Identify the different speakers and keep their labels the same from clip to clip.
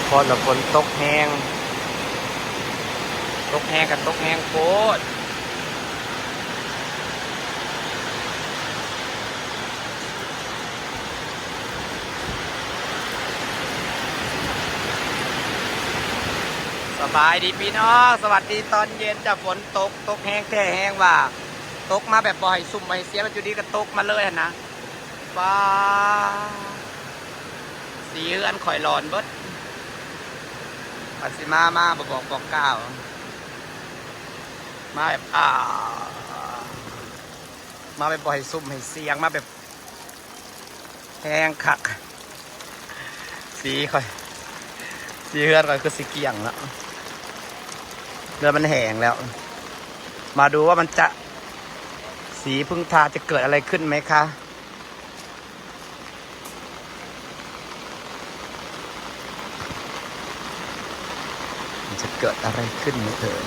Speaker 1: พอละฝนตกแห้งกับตกแห้งโคตรสบายดีพี่น้องสวัสดีตอนเย็นจะฝนตกแห้งแท้แห้งว่าตกมาแบบบ่อยซุ่มบ่อยเสียมันอยู่ดีก็ตกมาเลยนะว้าสีเฮือนข่อยหลอนเบิดปัสสิมาบอกกล่าวมาแบบมาแบบบ่อยซุ่มให้เสียงมาแบบแห้งคักสีเฮือนข่อยคือสีเกี่ยงแล้วเรือมันแห้งแล้วมาดูว่ามันจะสีพึ่งทาจะเกิดอะไรขึ้นไหมคะมันจะเกิดอะไรขึ้นไหมเอ่ย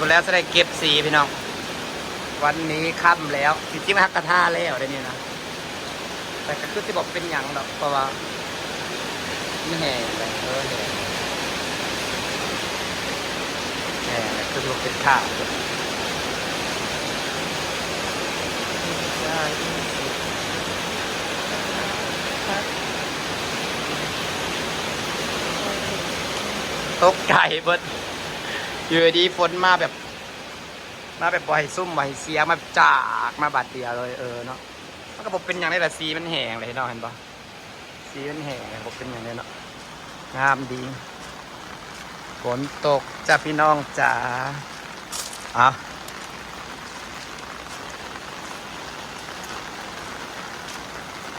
Speaker 1: พอแล้วจะได้เก็บสีพี่น้องวันนี้ค่ำแล้วจริงๆมันฮักกระท่าแล้วได้นี่นะแต่ก็คือที่บอกเป็นอย่างดอกเพราะว่าไม่แห้งเลยแห้งเลยคือที่บอกเป็นข้าวตกใจเบิดอยู่ดีฝนมาแบบบ่อยซุ่มบ่อยเสียมาจากมาบาดเดียวเลยเนาะมันก็บอกเป็นอย่างนี้แหละสีมันแห้งเลยเนาะเห็นปะสีมันแห้งบอกเป็นอย่างนี้เนาะงามดีฝนตกจ้าพี่น้องจ๋า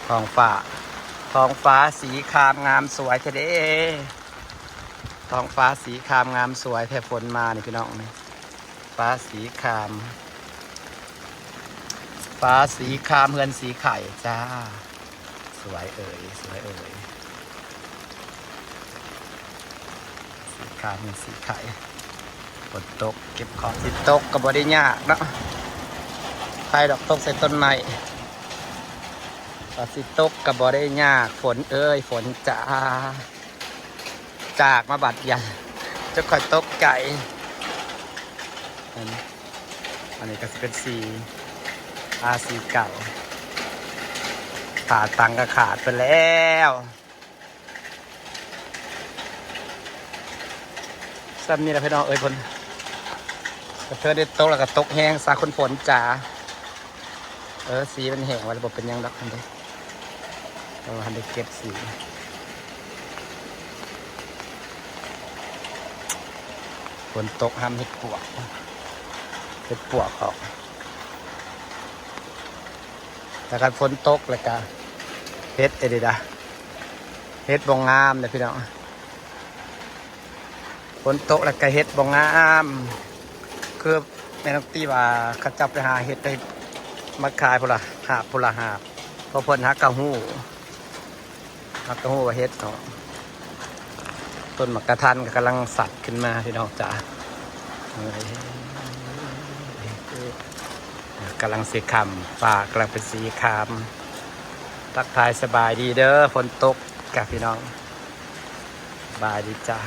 Speaker 1: ท้องฟ้าสีครามงามสวยเด้ท้องฟ้าสีครามงามสวยแทบฝนมานี่พี่น้องนี่ฟ้าสีครามเฮือนสีไข่จ้าสวยเอ่ยสีครามเฮือนสีไข่ฝนตกเก็บของที่ตกก็บ่ได้ยากเนาะใครดอกตกใส่ต้นไม้ฝนสิตกก็บ่ได้ยากฝนฝนจ้าจากมาบัดยันจะคอยตกไก่อันนี้ก็จะเป็นสีเก่าขาดตังก็ขาดไปแล้วซ้ำนี่แหละพี่น้องพลกระเทยได้ตกแล้วก็ตกแห้งสาคนฝนจ๋าสีมันแห้งว่าระบบเป็นยังดักทันทีเราทันได้เก็บสีฝนตกห้ามเห็ดปวกออกแต่การฝนตกเลยกะเฮ็ดเฮ็ดบงงามเลยพี่น้องฝนตกแล้วก็เฮ็ดบงงามคือแม่น้องตีว่าเขาจับไปหาเฮ็ดไปมาขายพละหาบพอเพิ่นฮักกะฮู้ว่าเฮ็ดเนาะต้นมะกะทันก็กำลังสัตว์ขึ้นมาพี่น้องจ๋ากำลังสีคำฟ้ากำลังเป็นสีคำทักทายสบายดีเด้อฝนตกกับพี่น้องสบายดีจ้า